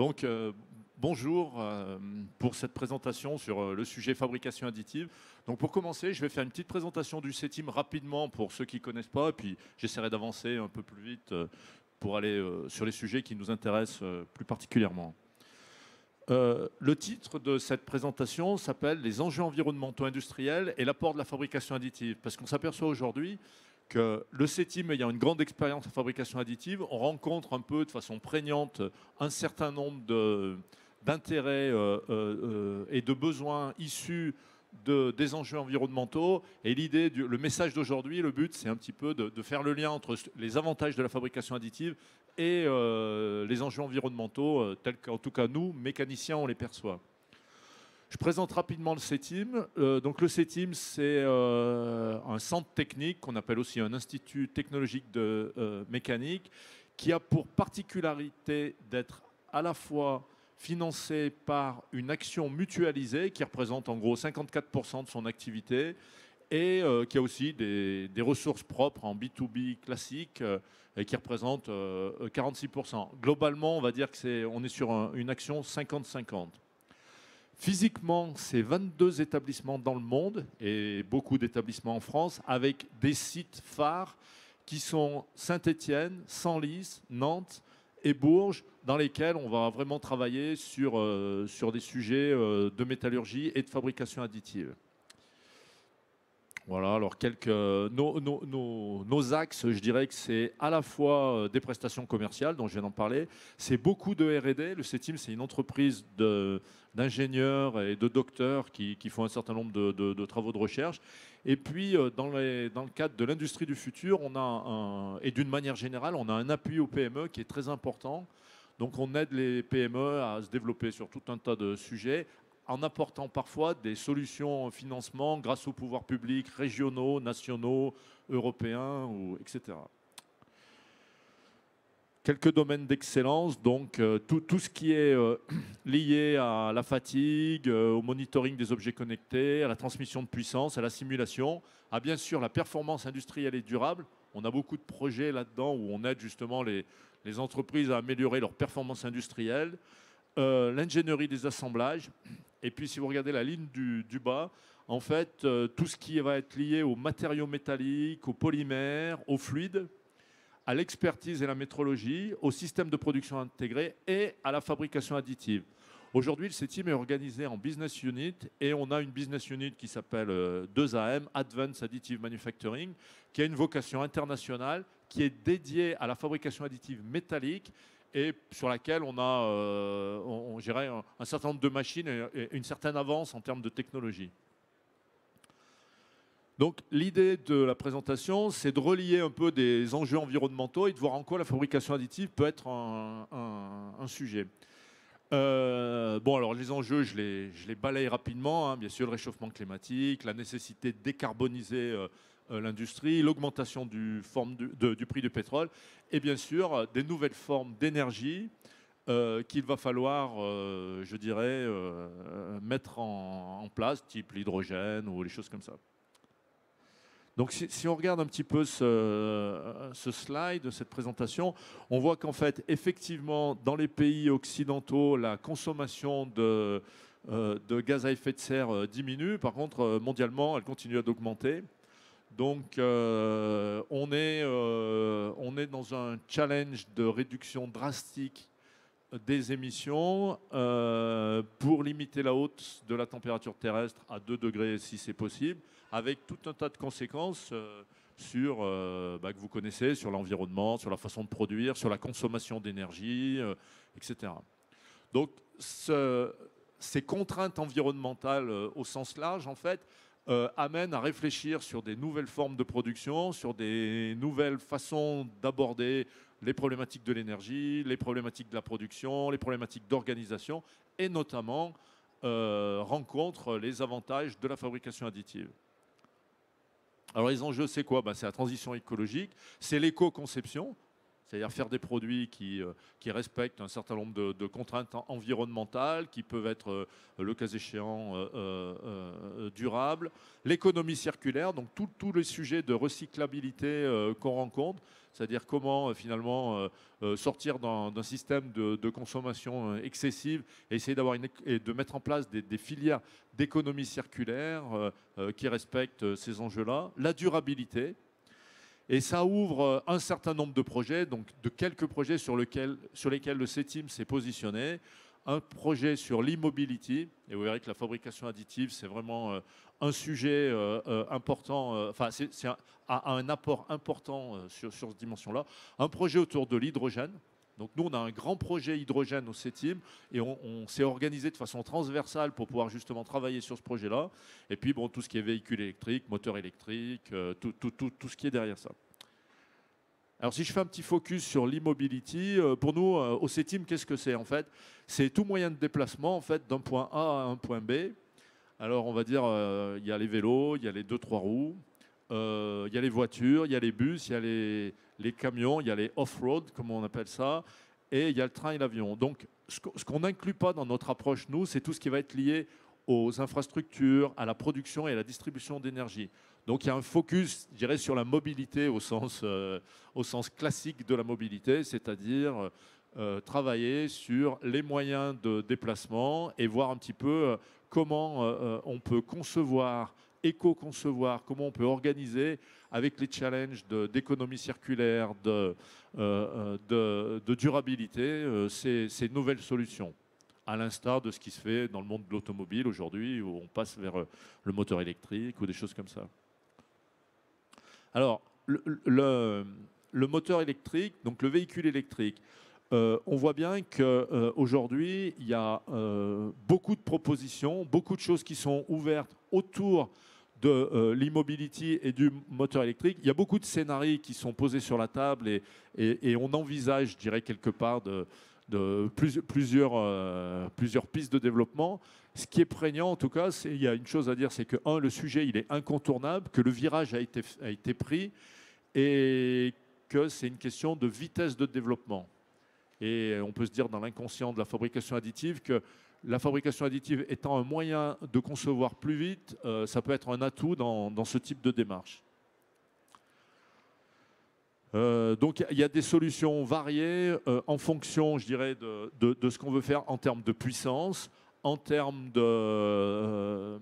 Donc, bonjour pour cette présentation sur le sujet fabrication additive. Donc, pour commencer, je vais faire une petite présentation du CETIM rapidement pour ceux qui ne connaissent pas, et puis j'essaierai d'avancer un peu plus vite pour aller sur les sujets qui nous intéressent plus particulièrement. Le titre de cette présentation s'appelle « Les enjeux environnementaux industriels et l'apport de la fabrication additive », parce qu'on s'aperçoit aujourd'hui que le CETIM ayant une grande expérience en fabrication additive, on rencontre un peu de façon prégnante un certain nombre d'intérêts et de besoins issus des enjeux environnementaux. Et l'idée, le message d'aujourd'hui, le but, c'est un petit peu de faire le lien entre les avantages de la fabrication additive et les enjeux environnementaux, tels qu'en tout cas nous, mécaniciens, on les perçoit. Je présente rapidement le CETIM. Donc le CETIM, c'est un centre technique qu'on appelle aussi un institut technologique de mécanique qui a pour particularité d'être à la fois financé par une action mutualisée qui représente en gros 54% de son activité et qui a aussi des ressources propres en B2B classique et qui représente 46%. Globalement, on va dire qu'on est sur une action 50-50. Physiquement, c'est 22 établissements dans le monde et beaucoup d'établissements en France avec des sites phares qui sont Saint-Étienne, Senlis, Nantes et Bourges, dans lesquels on va vraiment travailler sur des sujets de métallurgie et de fabrication additive. Voilà, alors nos axes, je dirais que c'est à la fois des prestations commerciales, dont je viens d'en parler, c'est beaucoup de R&D. Le CETIM, c'est une entreprise d'ingénieurs et de docteurs qui font un certain nombre de travaux de recherche. Et puis, dans le cadre de l'industrie du futur, et d'une manière générale, on a un appui aux PME qui est très important. Donc, on aide les PME à se développer sur tout un tas de sujets, en apportant parfois des solutions en financement grâce aux pouvoirs publics régionaux, nationaux, européens, etc. Quelques domaines d'excellence, donc tout ce qui est lié à la fatigue, au monitoring des objets connectés, à la transmission de puissance, à la simulation, à bien sûr la performance industrielle et durable. On a beaucoup de projets là-dedans où on aide justement les entreprises à améliorer leur performance industrielle, l'ingénierie des assemblages. Et puis, si vous regardez la ligne du bas, en fait, tout ce qui va être lié aux matériaux métalliques, aux polymères, aux fluides, à l'expertise et la métrologie, au système de production intégré et à la fabrication additive. Aujourd'hui, le CETIM est organisé en business unit et on a une business unit qui s'appelle 2AM, Advanced Additive Manufacturing, qui a une vocation internationale, qui est dédiée à la fabrication additive métallique et sur laquelle on a un certain nombre de machines et une certaine avance en termes de technologie. Donc l'idée de la présentation, c'est de relier un peu des enjeux environnementaux et de voir en quoi la fabrication additive peut être un sujet. Bon, alors les enjeux, je les balaye rapidement. Bien sûr, le réchauffement climatique, la nécessité de décarboniser l'industrie, l'augmentation du prix du pétrole et bien sûr des nouvelles formes d'énergie qu'il va falloir, je dirais, mettre en place, type l'hydrogène ou les choses comme ça. Donc si on regarde un petit peu ce slide, cette présentation, on voit qu'en fait, effectivement, dans les pays occidentaux, la consommation de gaz à effet de serre diminue. Par contre, mondialement, elle continue d'augmenter. Donc on est dans un challenge de réduction drastique des émissions pour limiter la hausse de la température terrestre à 2 degrés si c'est possible, avec tout un tas de conséquences sur, que vous connaissez, sur l'environnement, sur la façon de produire, sur la consommation d'énergie, etc. Donc ces contraintes environnementales au sens large, en fait, amènent à réfléchir sur des nouvelles formes de production, sur des nouvelles façons d'aborder les problématiques de l'énergie, les problématiques de la production, les problématiques d'organisation, et notamment rencontrent les avantages de la fabrication additive. Alors les enjeux, c'est quoi? C'est la transition écologique, c'est l'éco-conception, c'est-à-dire faire des produits qui respectent un certain nombre de contraintes environnementales, qui peuvent être, le cas échéant, durables. L'économie circulaire, donc tous les sujets de recyclabilité qu'on rencontre, c'est-à-dire comment finalement sortir d'un système de consommation excessive et essayer et de mettre en place des filières d'économie circulaire qui respectent ces enjeux-là. La durabilité. Et ça ouvre un certain nombre de projets, donc de quelques projets sur lesquels le CETIM s'est positionné. Un projet sur l'e-mobility, et vous verrez que la fabrication additive, c'est vraiment un sujet important, enfin, a un apport important sur cette dimension-là. Un projet autour de l'hydrogène. Donc nous, on a un grand projet hydrogène au CETIM et on s'est organisé de façon transversale pour pouvoir justement travailler sur ce projet-là. Et puis, bon, tout ce qui est véhicule électrique, moteur électrique, tout ce qui est derrière ça. Alors si je fais un petit focus sur l'e-mobility, pour nous, au CETIM, qu'est-ce que c'est en fait? C'est tout moyen de déplacement en fait, d'un point A à un point B. Alors on va dire, il y a les vélos, il y a les 2-3 roues, il y a les voitures, il y a les bus, il y a les camions, il y a les off-road, comme on appelle ça, et il y a le train et l'avion. Donc ce qu'on n'inclut pas dans notre approche, nous, c'est tout ce qui va être lié aux infrastructures, à la production et à la distribution d'énergie. Donc il y a un focus, je dirais, sur la mobilité au sens classique de la mobilité, c'est-à-dire travailler sur les moyens de déplacement et voir un petit peu comment on peut concevoir, éco-concevoir, comment on peut organiser avec les challenges d'économie circulaire, de durabilité, ces nouvelles solutions, à l'instar de ce qui se fait dans le monde de l'automobile aujourd'hui, où on passe vers le moteur électrique ou des choses comme ça. Alors, le moteur électrique, donc le véhicule électrique, on voit bien qu'aujourd'hui, il y a beaucoup de propositions, beaucoup de choses qui sont ouvertes autour de l'e-mobility et du moteur électrique. Il y a beaucoup de scénarios qui sont posés sur la table et on envisage, je dirais, quelque part plusieurs pistes de développement. Ce qui est prégnant, en tout cas, il y a une chose à dire, c'est que, le sujet, il est incontournable, que le virage a été pris et que c'est une question de vitesse de développement. Et on peut se dire dans l'inconscient de la fabrication additive que la fabrication additive étant un moyen de concevoir plus vite, ça peut être un atout dans ce type de démarche. Donc il y a des solutions variées en fonction, je dirais, de ce qu'on veut faire en termes de puissance, en termes de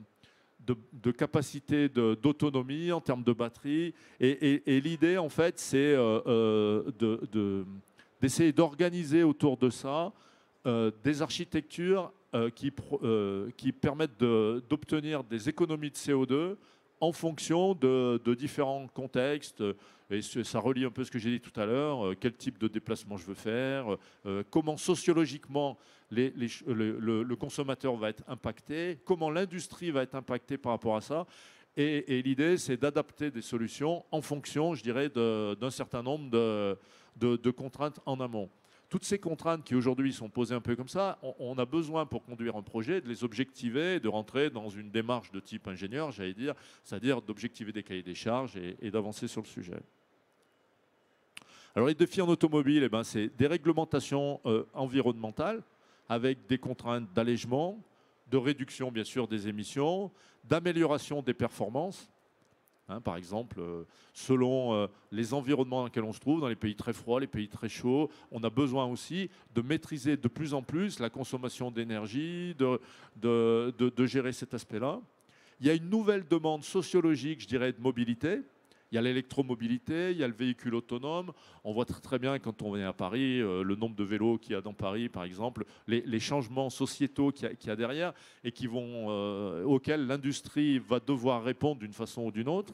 capacité d'autonomie, en termes de batterie. Et l'idée, en fait, c'est d'essayer d'organiser autour de ça des architectures qui permettent d'obtenir des économies de CO2 en fonction de différents contextes. Et ça relie un peu ce que j'ai dit tout à l'heure, quel type de déplacement je veux faire, comment sociologiquement le consommateur va être impacté, comment l'industrie va être impactée par rapport à ça. Et l'idée, c'est d'adapter des solutions en fonction, je dirais, d'un certain nombre de contraintes en amont. Toutes ces contraintes qui aujourd'hui sont posées un peu comme ça, on a besoin pour conduire un projet de les objectiver, de rentrer dans une démarche de type ingénieur, j'allais dire, c'est-à-dire d'objectiver des cahiers des charges et d'avancer sur le sujet. Alors les défis en automobile, eh ben, c'est des réglementations environnementales avec des contraintes d'allègement, de réduction bien sûr des émissions, d'amélioration des performances. Par exemple, selon les environnements dans lesquels on se trouve, dans les pays très froids, les pays très chauds, on a besoin aussi de maîtriser de plus en plus la consommation d'énergie, de gérer cet aspect-là. Il y a une nouvelle demande sociologique, je dirais, de mobilité. Il y a l'électromobilité, il y a le véhicule autonome. On voit très bien quand on vient à Paris, le nombre de vélos qu'il y a dans Paris, par exemple, les changements sociétaux qu'il y a derrière et auxquels l'industrie va devoir répondre d'une façon ou d'une autre.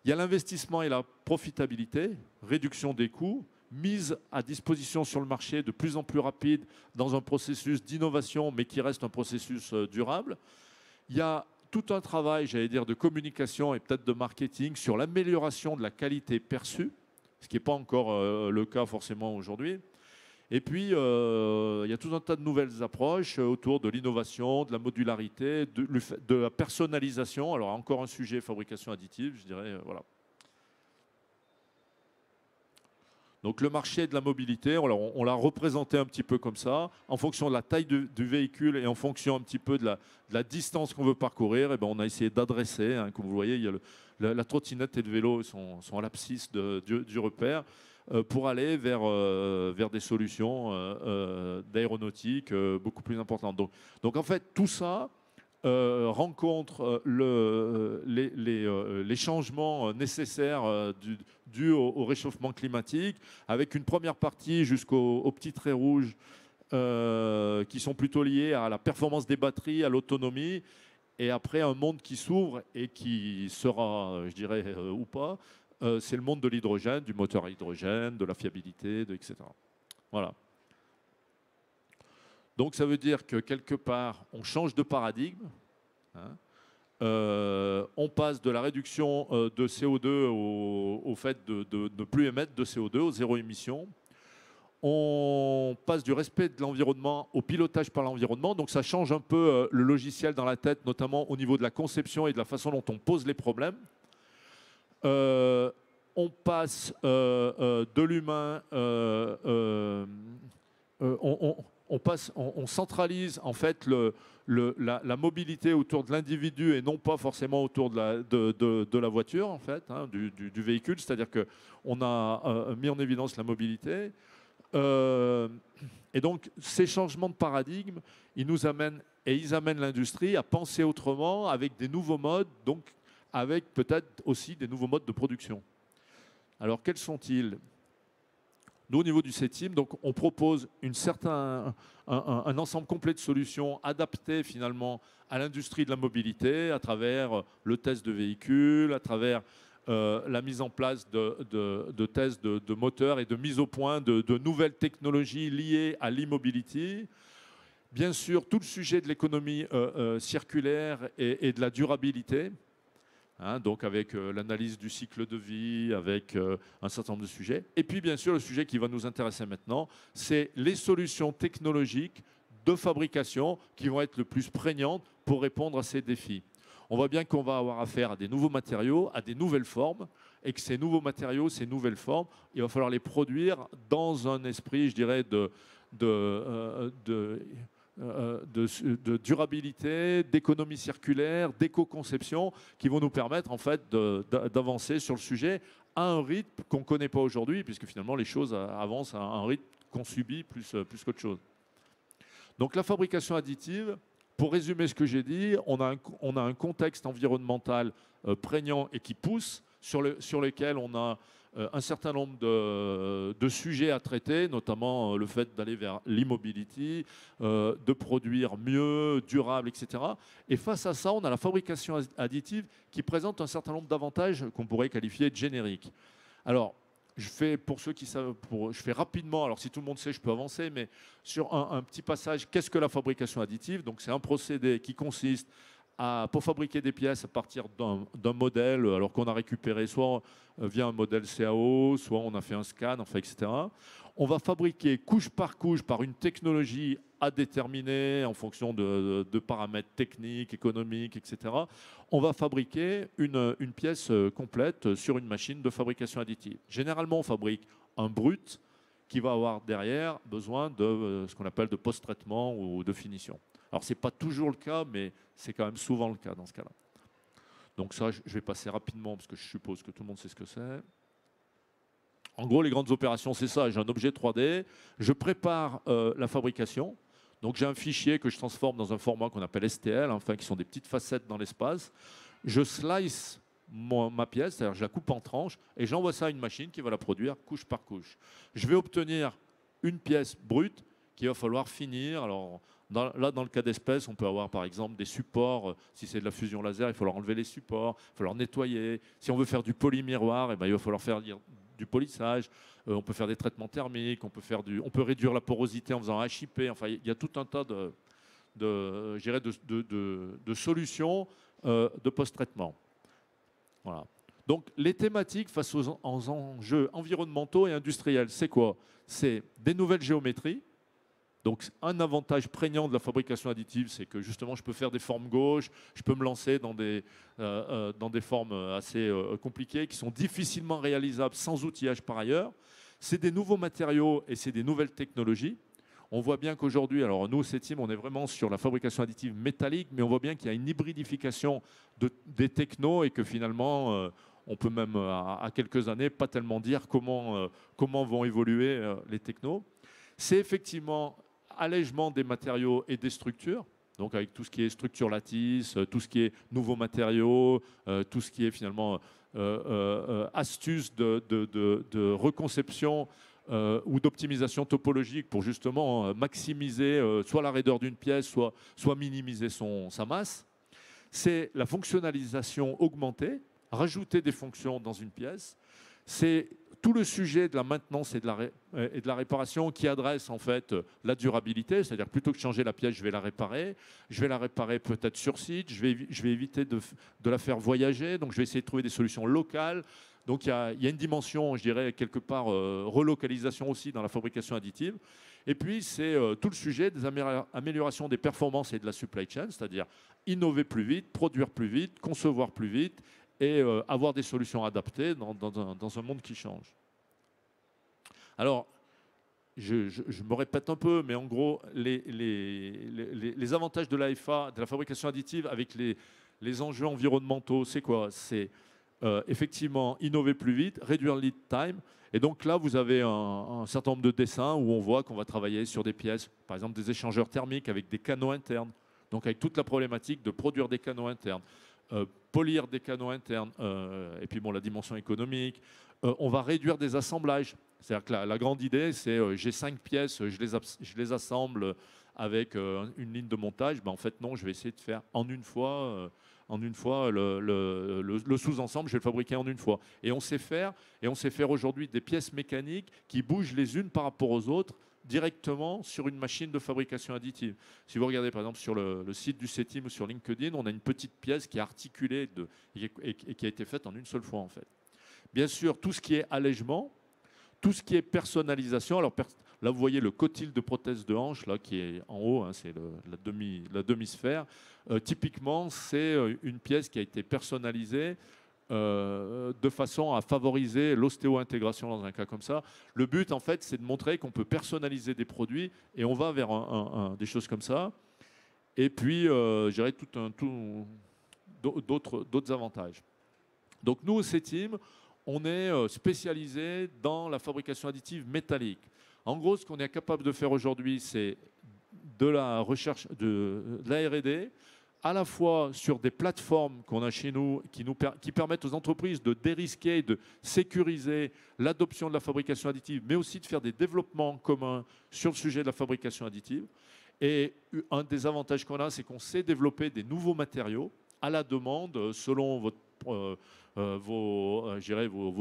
Il y a l'investissement et la profitabilité, réduction des coûts, mise à disposition sur le marché de plus en plus rapide dans un processus d'innovation, mais qui reste un processus durable. Il y a tout un travail, j'allais dire, de communication et peut-être de marketing sur l'amélioration de la qualité perçue, ce qui n'est pas encore le cas forcément aujourd'hui. Et puis, il y a tout un tas de nouvelles approches autour de l'innovation, de la modularité, de la personnalisation. Alors, encore un sujet, fabrication additive, je dirais, voilà. Donc le marché de la mobilité, on l'a représenté un petit peu comme ça, en fonction de la taille du véhicule et en fonction un petit peu de la distance qu'on veut parcourir, et ben on a essayé d'adresser, hein, comme vous voyez, il y a la trottinette et le vélo sont à l'abscisse du repère pour aller vers des solutions d'aéronautique beaucoup plus importantes. Donc en fait, tout ça rencontre les changements nécessaires dus au réchauffement climatique, avec une première partie jusqu'aux petits traits rouges qui sont plutôt liés à la performance des batteries, à l'autonomie, et après un monde qui s'ouvre et qui sera, je dirais, ou pas, c'est le monde de l'hydrogène, du moteur à hydrogène, de la fiabilité, etc. Voilà. Donc ça veut dire que quelque part, on change de paradigme. Hein. On passe de la réduction de CO2 au fait de ne plus émettre de CO2, au zéro émission. On passe du respect de l'environnement au pilotage par l'environnement. Donc ça change un peu le logiciel dans la tête, notamment au niveau de la conception et de la façon dont on pose les problèmes. On passe de l'humain, on centralise en fait la mobilité autour de l'individu et non pas forcément autour de la voiture, en fait, hein, du véhicule. C'est-à-dire qu'on a mis en évidence la mobilité. Et donc, ces changements de paradigme, ils amènent l'industrie à penser autrement avec des nouveaux modes, donc avec peut-être aussi des nouveaux modes de production. Alors, quels sont-ils ? Nous, au niveau du CETIM, donc, on propose un ensemble complet de solutions adaptées finalement à l'industrie de la mobilité à travers le test de véhicules, à travers la mise en place de tests de moteurs et de mise au point de nouvelles technologies liées à l'e-mobility. Bien sûr, tout le sujet de l'économie circulaire et de la durabilité. Hein, donc avec l'analyse du cycle de vie, avec un certain nombre de sujets. Et puis bien sûr, le sujet qui va nous intéresser maintenant, c'est les solutions technologiques de fabrication qui vont être le plus prégnantes pour répondre à ces défis. On voit bien qu'on va avoir affaire à des nouveaux matériaux, à des nouvelles formes, et que ces nouveaux matériaux, ces nouvelles formes, il va falloir les produire dans un esprit, je dirais, de durabilité, d'économie circulaire, d'éco-conception, qui vont nous permettre en fait d'avancer sur le sujet à un rythme qu'on ne connaît pas aujourd'hui, puisque finalement les choses avancent à un rythme qu'on subit plus qu'autre chose. Donc la fabrication additive, pour résumer ce que j'ai dit, on a un contexte environnemental prégnant et qui pousse, sur lequel on a un certain nombre de sujets à traiter, notamment le fait d'aller vers l'e-mobility, de produire mieux, durable, etc. Et face à ça, on a la fabrication additive qui présente un certain nombre d'avantages qu'on pourrait qualifier de génériques. Alors, pour ceux qui savent, je fais rapidement, alors si tout le monde sait, je peux avancer, mais sur un petit passage, qu'est-ce que la fabrication additive? Donc c'est un procédé qui consiste pour fabriquer des pièces à partir d'un modèle, alors qu'on a récupéré soit via un modèle CAO, soit on a fait un scan, enfin, etc. On va fabriquer couche par une technologie à déterminer en fonction de paramètres techniques, économiques, etc. On va fabriquer une pièce complète sur une machine de fabrication additive. Généralement, on fabrique un brut qui va avoir derrière besoin de ce qu'on appelle de post-traitement ou de finition. Alors, ce n'est pas toujours le cas, mais c'est quand même souvent le cas dans ce cas-là. Donc ça, je vais passer rapidement parce que je suppose que tout le monde sait ce que c'est. En gros, les grandes opérations, c'est ça. J'ai un objet 3D, je prépare la fabrication. Donc j'ai un fichier que je transforme dans un format qu'on appelle STL, enfin qui sont des petites facettes dans l'espace. Je slice ma pièce, c'est-à-dire je la coupe en tranches et j'envoie ça à une machine qui va la produire couche par couche. Je vais obtenir une pièce brute qu'il va falloir finir. Alors là, dans le cas d'espèce, on peut avoir par exemple des supports. Si c'est de la fusion laser, il va falloir enlever les supports, il va falloir nettoyer. Si on veut faire du polymiroir, il va falloir faire du polissage. On peut faire des traitements thermiques, on peut réduire la porosité en faisant un HIP. Enfin, il y a tout un tas de solutions de post-traitement. Voilà. Donc, les thématiques face aux enjeux environnementaux et industriels, c'est quoi? C'est des nouvelles géométries. Donc, un avantage prégnant de la fabrication additive, c'est que justement, je peux faire des formes gauches, je peux me lancer dans des formes assez compliquées qui sont difficilement réalisables sans outillage par ailleurs. C'est des nouveaux matériaux et c'est des nouvelles technologies. On voit bien qu'aujourd'hui, alors nous, CETIM, on est vraiment sur la fabrication additive métallique, mais on voit bien qu'il y a une hybridification des technos et que finalement, on peut même, à quelques années, pas tellement dire comment vont évoluer les technos. C'est effectivement allègement des matériaux et des structures, donc avec tout ce qui est structure lattice, tout ce qui est nouveaux matériaux, tout ce qui est finalement astuces de reconception ou d'optimisation topologique pour justement maximiser soit la raideur d'une pièce, soit minimiser sa masse. C'est la fonctionnalisation augmentée, rajouter des fonctions dans une pièce. C'est tout le sujet de la maintenance et de la réparation qui adresse en fait la durabilité, c'est-à-dire plutôt que de changer la pièce, je vais la réparer. Je vais la réparer peut-être sur site, je vais éviter de la faire voyager, donc je vais essayer de trouver des solutions locales. Donc il y a une dimension, je dirais, quelque part relocalisation aussi dans la fabrication additive. Et puis c'est tout le sujet des améliorations des performances et de la supply chain, c'est-à-dire innover plus vite, produire plus vite, concevoir plus vite et avoir des solutions adaptées dans un monde qui change. Alors, je me répète un peu, mais en gros, les avantages de l'AFA, de la fabrication additive avec les enjeux environnementaux, c'est quoi? C'est effectivement innover plus vite, réduire le lead time. Et donc là, vous avez un certain nombre de dessins où on voit qu'on va travailler sur des pièces, par exemple des échangeurs thermiques avec des canaux internes, donc avec toute la problématique de produire des canaux internes. Polir des canaux internes, et puis bon, la dimension économique. On va réduire des assemblages. C'est-à-dire que la grande idée, c'est j'ai 5 pièces, je les assemble avec une ligne de montage. Ben, en fait, non, je vais essayer de faire en une fois le sous-ensemble, je vais le fabriquer en une fois. Et on sait faire aujourd'hui des pièces mécaniques qui bougent les unes par rapport aux autres directement sur une machine de fabrication additive. Si vous regardez par exemple sur le site du CETIM ou sur LinkedIn, on a une petite pièce qui est articulée et qui a été faite en une seule fois en fait. Bien sûr, tout ce qui est allègement, tout ce qui est personnalisation. Alors là, vous voyez le cotil de prothèse de hanche là, qui est en haut, hein, c'est la demi-sphère. Typiquement, c'est une pièce qui a été personnalisée de façon à favoriser l'ostéo-intégration dans un cas comme ça. Le but, en fait, c'est de montrer qu'on peut personnaliser des produits et on va vers des choses comme ça. Et puis, je dirais d'autres avantages. Donc, nous, au CETIM, on est spécialisé dans la fabrication additive métallique. En gros, ce qu'on est capable de faire aujourd'hui, c'est de la recherche, de la R&D, à la fois sur des plateformes qu'on a chez nous qui permettent aux entreprises de dérisquer, de sécuriser l'adoption de la fabrication additive, mais aussi de faire des développements communs sur le sujet de la fabrication additive. Et un des avantages qu'on a, c'est qu'on sait développer des nouveaux matériaux à la demande selon vos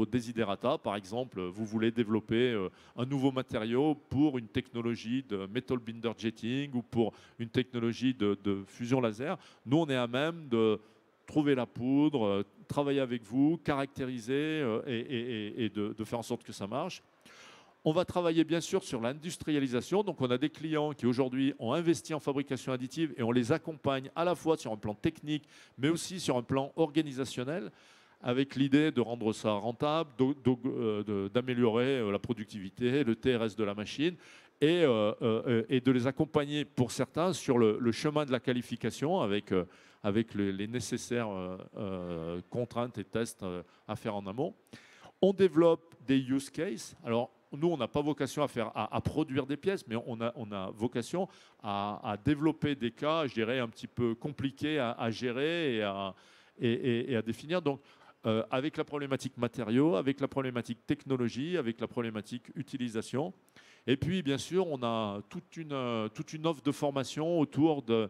desiderata. Par exemple, vous voulez développer un nouveau matériau pour une technologie de metal binder jetting ou pour une technologie de fusion laser. Nous, on est à même de trouver la poudre, travailler avec vous, caractériser et de faire en sorte que ça marche. On va travailler bien sûr sur l'industrialisation. Donc on a des clients qui aujourd'hui ont investi en fabrication additive et on les accompagne à la fois sur un plan technique mais aussi sur un plan organisationnel avec l'idée de rendre ça rentable, d'améliorer la productivité, le TRS de la machine et de les accompagner pour certains sur le chemin de la qualification avec les nécessaires contraintes et tests à faire en amont. On développe des use cases. Alors, nous, on n'a pas vocation à produire des pièces, mais on a vocation à développer des cas, je dirais, un petit peu compliqués à gérer et à définir. Donc, avec la problématique matériaux, avec la problématique technologie, avec la problématique utilisation. Et puis, bien sûr, on a toute une offre de formation autour de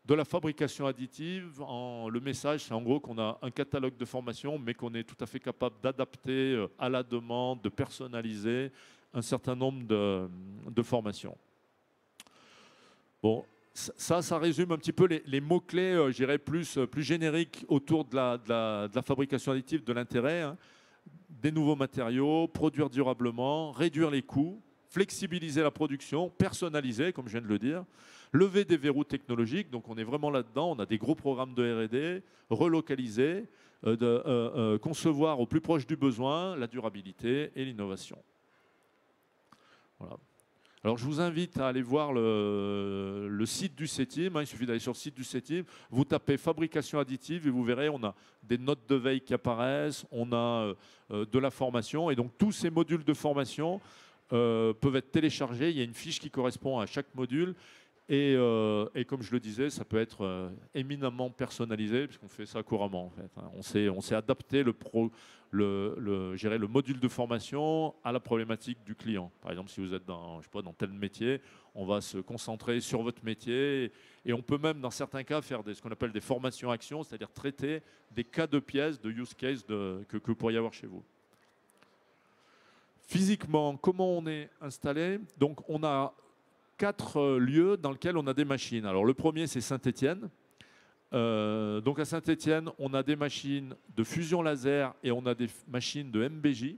la fabrication additive. Le message, c'est en gros qu'on a un catalogue de formation, mais qu'on est tout à fait capable d'adapter à la demande, de personnaliser un certain nombre de formations. Bon, ça résume un petit peu les mots-clés, je dirais, plus génériques autour de la fabrication additive, de l'intérêt. Hein. Des nouveaux matériaux, produire durablement, réduire les coûts, flexibiliser la production, personnaliser, comme je viens de le dire, lever des verrous technologiques, donc on est vraiment là-dedans, on a des gros programmes de R&D, relocaliser, concevoir au plus proche du besoin la durabilité et l'innovation. Voilà. Alors je vous invite à aller voir le site du CETIM, hein, il suffit d'aller sur le site du CETIM, vous tapez fabrication additive et vous verrez, on a des notes de veille qui apparaissent, on a de la formation, et donc tous ces modules de formation peuvent être téléchargés, il y a une fiche qui correspond à chaque module, et comme je le disais, ça peut être éminemment personnalisé, puisqu'on fait ça couramment en fait, hein. On sait adapter le module de formation à la problématique du client. Par exemple, si vous êtes dans, je sais pas, dans tel métier, on va se concentrer sur votre métier, et on peut même, dans certains cas, faire ce qu'on appelle des formations-actions, c'est-à-dire traiter des cas de pièces, de use case que vous pourriez avoir chez vous. Physiquement, comment on est installé? Donc, on a 4 lieux dans lesquels on a des machines. Alors, le premier, c'est Saint-Étienne. Donc à Saint-Étienne, on a des machines de fusion laser et on a des machines de MBJ.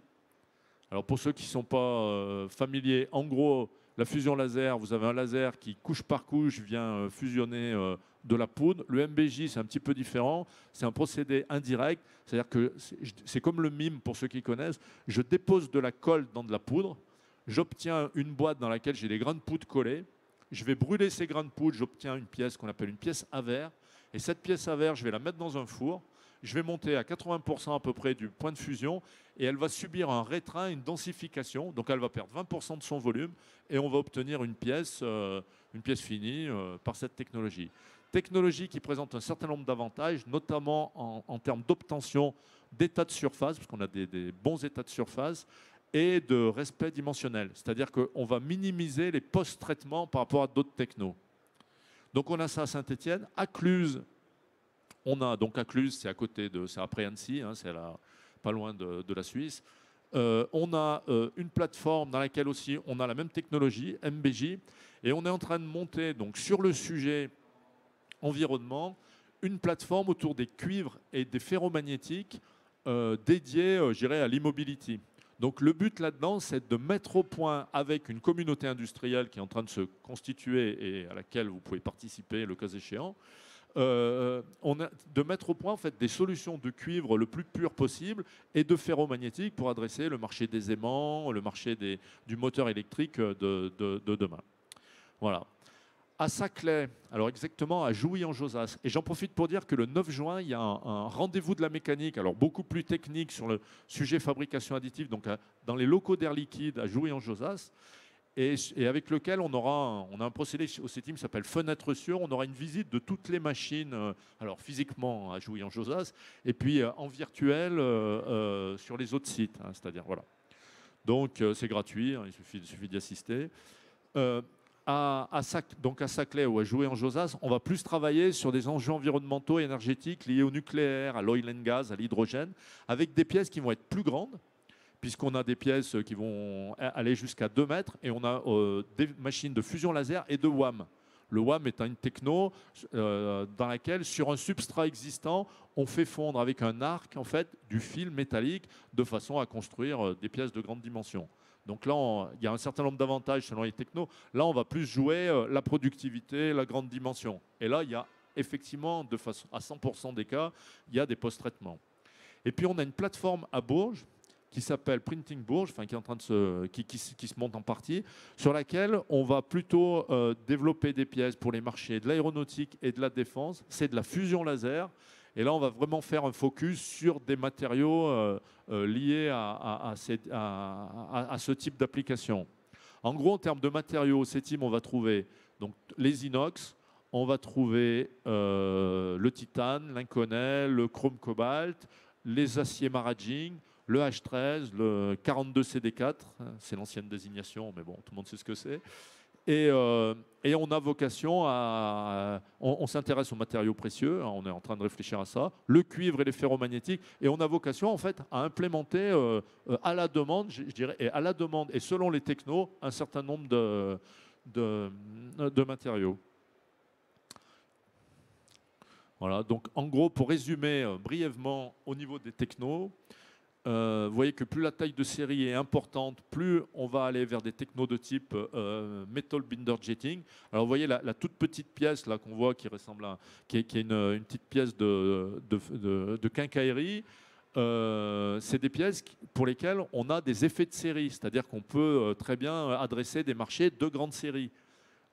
Alors pour ceux qui ne sont pas familiers, en gros, la fusion laser, vous avez un laser qui, couche par couche, vient fusionner de la poudre. Le MBJ, c'est un petit peu différent. C'est un procédé indirect. C'est-à-dire que c'est comme le mime, pour ceux qui connaissent. Je dépose de la colle dans de la poudre. J'obtiens une boîte dans laquelle j'ai des grains de poudre collés. Je vais brûler ces grains de poudre. J'obtiens une pièce qu'on appelle une pièce à verre. Et cette pièce à verre, je vais la mettre dans un four. Je vais monter à 80% à peu près du point de fusion et elle va subir un rétrain, une densification. Donc elle va perdre 20% de son volume et on va obtenir une pièce finie par cette technologie. Technologie qui présente un certain nombre d'avantages, notamment en termes d'obtention d'état de surface, parce qu'on a des bons états de surface, et de respect dimensionnel. C'est-à-dire qu'on va minimiser les post-traitements par rapport à d'autres technos. Donc on a ça à Saint-Étienne. À Cluses, on a donc à Cluses, c'est à côté c'est après Annecy, hein, c'est pas loin de la Suisse. On a une plateforme dans laquelle aussi on a la même technologie, MBJ, et on est en train de monter donc sur le sujet environnement une plateforme autour des cuivres et des ferromagnétiques dédiée, je dirais, à l'e-mobility. Donc le but là-dedans, c'est de mettre au point avec une communauté industrielle qui est en train de se constituer et à laquelle vous pouvez participer le cas échéant, de mettre au point en fait, des solutions de cuivre le plus pur possible et de ferromagnétique pour adresser le marché des aimants, le marché du moteur électrique de demain. Voilà. À Saclay, alors exactement à Jouy-en-Josas. Et j'en profite pour dire que le 9 juin, il y a un rendez-vous de la mécanique, alors beaucoup plus technique sur le sujet fabrication additive, donc dans les locaux d'Air Liquide à Jouy-en-Josas, et avec lequel on a un procédé au CETIM qui s'appelle Fenêtre Sûre. On aura une visite de toutes les machines, alors physiquement à Jouy-en-Josas, et puis en virtuel sur les autres sites, hein, c'est-à-dire voilà. Donc c'est gratuit, hein, il suffit d'y assister. Donc à Saclay ou à Jouy-en-Josas, on va plus travailler sur des enjeux environnementaux et énergétiques liés au nucléaire, à l'oil and gas, à l'hydrogène, avec des pièces qui vont être plus grandes, puisqu'on a des pièces qui vont aller jusqu'à 2 mètres, et on a des machines de fusion laser et de WAM. Le WAM est une techno dans laquelle, sur un substrat existant, on fait fondre avec un arc en fait, du fil métallique de façon à construire des pièces de grande dimension. Donc là, il y a un certain nombre d'avantages selon les technos. Là, on va plus jouer la productivité, la grande dimension. Et là, il y a effectivement, de façon, à 100% des cas, il y a des post-traitements. Et puis, on a une plateforme à Bourges qui s'appelle Printing Bourges, enfin, qui est en train de qui se monte en partie, sur laquelle on va plutôt développer des pièces pour les marchés de l'aéronautique et de la défense. C'est de la fusion laser. Et là, on va vraiment faire un focus sur des matériaux liés à ce type d'application. En gros, en termes de matériaux, au CETIM, on va trouver donc, les inox, on va trouver le titane, l'inconel, le chrome cobalt, les aciers maraging, le H13, le 42CD4, c'est l'ancienne désignation, mais bon, tout le monde sait ce que c'est. Et on a vocation on s'intéresse aux matériaux précieux, hein, on est en train de réfléchir à ça, le cuivre et les ferromagnétiques, et on a vocation en fait à implémenter à la demande, je dirais, et à la demande et selon les technos, un certain nombre de matériaux. Voilà, donc en gros, pour résumer brièvement au niveau des technos, vous voyez que plus la taille de série est importante, plus on va aller vers des technos de type metal binder jetting. Alors vous voyez la toute petite pièce là qu'on voit qui ressemble qui est une petite pièce de quincaillerie. c'est des pièces pour lesquelles on a des effets de série, c'est-à-dire qu'on peut très bien adresser des marchés de grande série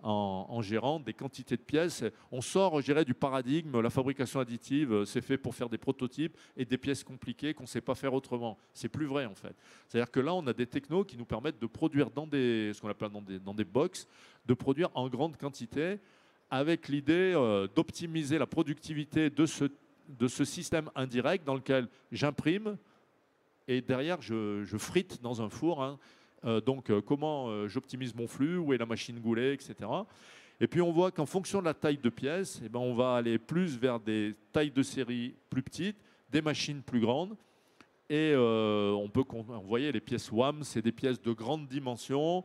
en gérant des quantités de pièces. On sort, je dirais, du paradigme, la fabrication additive, c'est fait pour faire des prototypes et des pièces compliquées qu'on ne sait pas faire autrement. C'est plus vrai, en fait. C'est-à-dire que là, on a des technos qui nous permettent de produire dans ce qu'on appelle dans des box, de produire en grande quantité, avec l'idée d'optimiser la productivité de ce système indirect dans lequel j'imprime et derrière, je frite dans un four, hein. Comment j'optimise mon flux, où est la machine goulet, etc. Et puis on voit qu'en fonction de la taille de pièce, eh ben, on va aller plus vers des tailles de série plus petites, des machines plus grandes. Et vous voyez les pièces WAM, c'est des pièces de grande dimension.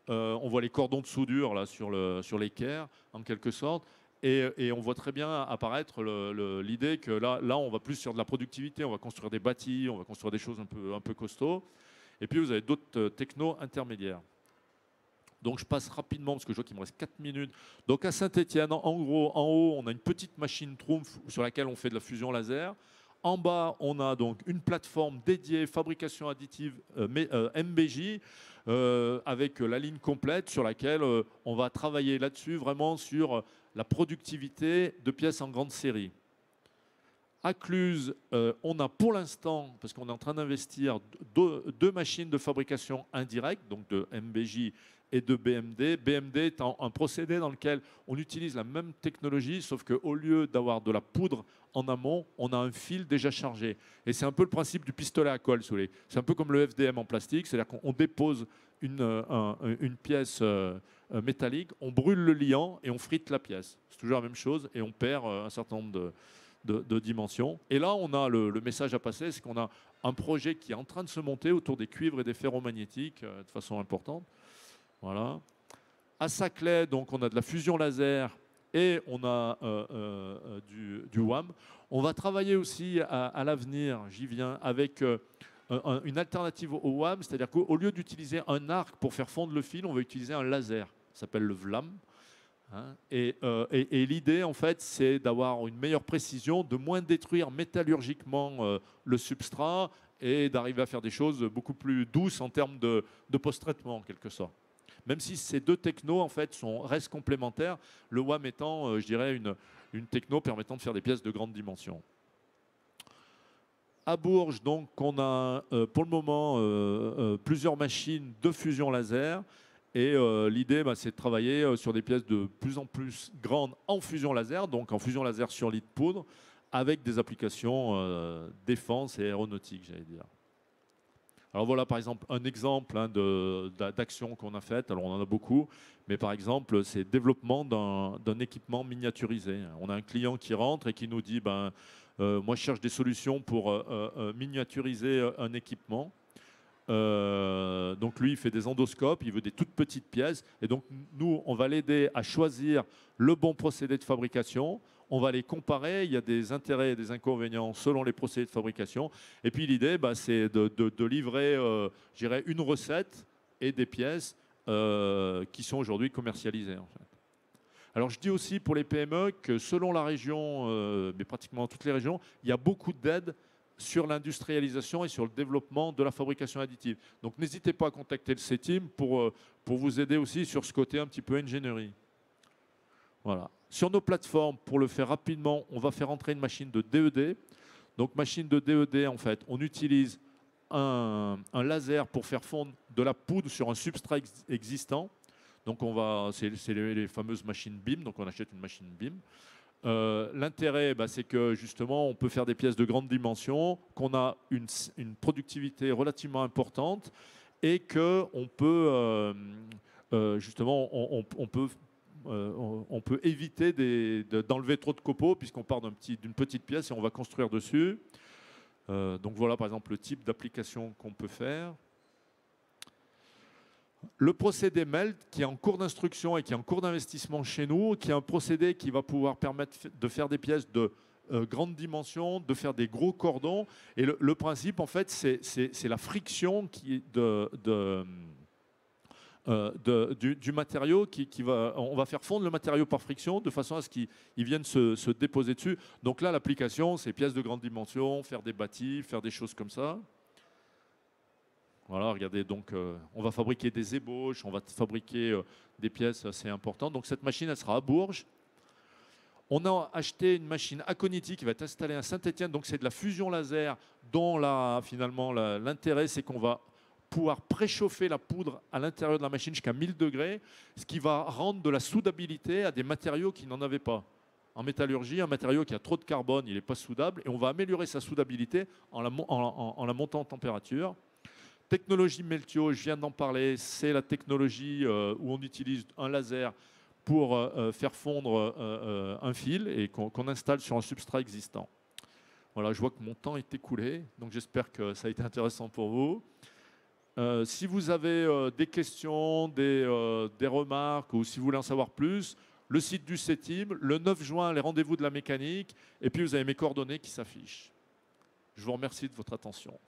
On voit les cordons de soudure là, sur l'équerre, en quelque sorte. Et on voit très bien apparaître l'idée que là, on va plus sur de la productivité. On va construire des bâtis, on va construire des choses un peu costauds. Et puis, vous avez d'autres technos intermédiaires. Donc, je passe rapidement, parce que je vois qu'il me reste 4 minutes. Donc, à Saint-Étienne, en gros, en haut, on a une petite machine Trumpf sur laquelle on fait de la fusion laser. En bas, on a donc une plateforme dédiée fabrication additive MBJ avec la ligne complète sur laquelle on va travailler là-dessus, vraiment sur la productivité de pièces en grande série. À Cluses, on a pour l'instant, parce qu'on est en train d'investir, deux machines de fabrication indirecte, donc de MBJ et de BMD. BMD est un procédé dans lequel on utilise la même technologie, sauf qu'au lieu d'avoir de la poudre en amont, on a un fil déjà chargé. Et c'est un peu le principe du pistolet à colle, si vous voulez. C'est un peu comme le FDM en plastique, c'est-à-dire qu'on dépose une pièce métallique, on brûle le liant et on frite la pièce. C'est toujours la même chose et on perd un certain nombre de dimensions. Et là, on a le message à passer, c'est qu'on a un projet qui est en train de se monter autour des cuivres et des ferromagnétiques de façon importante. Voilà. À Saclay, donc, on a de la fusion laser et on a du WAM. On va travailler aussi à l'avenir, j'y viens, avec une alternative au WAM, c'est-à-dire qu'au lieu d'utiliser un arc pour faire fondre le fil, on va utiliser un laser. Ça s'appelle le VLAM. Hein, et l'idée, en fait, c'est d'avoir une meilleure précision, de moins détruire métallurgiquement le substrat et d'arriver à faire des choses beaucoup plus douces en termes de post-traitement, en quelque sorte. Même si ces deux technos, en fait, restent complémentaires, le WAM étant, je dirais, une techno permettant de faire des pièces de grande dimension. À Bourges, donc, on a pour le moment plusieurs machines de fusion laser. Et l'idée, c'est de travailler sur des pièces de plus en plus grandes en fusion laser, donc en fusion laser sur lit de poudre, avec des applications défense et aéronautique, j'allais dire. Alors voilà, par exemple, un exemple d'action qu'on a faite. Alors on en a beaucoup, mais par exemple, c'est le développement d'un équipement miniaturisé. On a un client qui rentre et qui nous dit, moi je cherche des solutions pour miniaturiser un équipement. Donc lui, il fait des endoscopes, il veut des toutes petites pièces. Et donc nous, on va l'aider à choisir le bon procédé de fabrication. On va les comparer, il y a des intérêts et des inconvénients selon les procédés de fabrication. Et puis l'idée, c'est de livrer, je dirais, une recette et des pièces qui sont aujourd'hui commercialisées, en fait. Alors je dis aussi pour les PME que selon la région, mais pratiquement toutes les régions, il y a beaucoup d'aides sur l'industrialisation et sur le développement de la fabrication additive. Donc n'hésitez pas à contacter le CETIM pour vous aider aussi sur ce côté un petit peu ingénierie. Voilà. Sur nos plateformes, pour le faire rapidement, on va faire entrer une machine de DED. Donc machine de DED, en fait, on utilise un laser pour faire fondre de la poudre sur un substrat existant. Donc c'est les fameuses machines BIM, donc on achète une machine BIM. L'intérêt, c'est que justement, on peut faire des pièces de grande dimension, qu'on a une productivité relativement importante et qu'on peut justement, on peut éviter d'enlever trop de copeaux puisqu'on part d'une petite pièce et on va construire dessus. Donc voilà, par exemple, le type d'application qu'on peut faire. Le procédé MELT, qui est en cours d'instruction et qui est en cours d'investissement chez nous, qui est un procédé qui va pouvoir permettre de faire des pièces de grande dimension, de faire des gros cordons. Et le principe, en fait, c'est la friction du matériau on va faire fondre le matériau par friction de façon à ce qu'il vienne se déposer dessus. Donc là, l'application, c'est pièces de grande dimension, faire des bâtis, faire des choses comme ça. Voilà, regardez, donc on va fabriquer des ébauches, on va fabriquer des pièces assez importantes. Donc cette machine, elle sera à Bourges. On a acheté une machine Aconity qui va être installée à Saint-Étienne. Donc c'est de la fusion laser dont finalement l'intérêt, c'est qu'on va pouvoir préchauffer la poudre à l'intérieur de la machine jusqu'à 1000 degrés, ce qui va rendre de la soudabilité à des matériaux qui n'en avaient pas. En métallurgie, un matériau qui a trop de carbone, il n'est pas soudable, et on va améliorer sa soudabilité en la montant en température. Technologie Meltio, je viens d'en parler, c'est la technologie où on utilise un laser pour faire fondre un fil et qu'on installe sur un substrat existant. Voilà, je vois que mon temps est écoulé, donc j'espère que ça a été intéressant pour vous. Si vous avez des questions, des remarques, ou si vous voulez en savoir plus, le site du CETIM, le 9 juin, les rendez-vous de la mécanique, et puis vous avez mes coordonnées qui s'affichent. Je vous remercie de votre attention.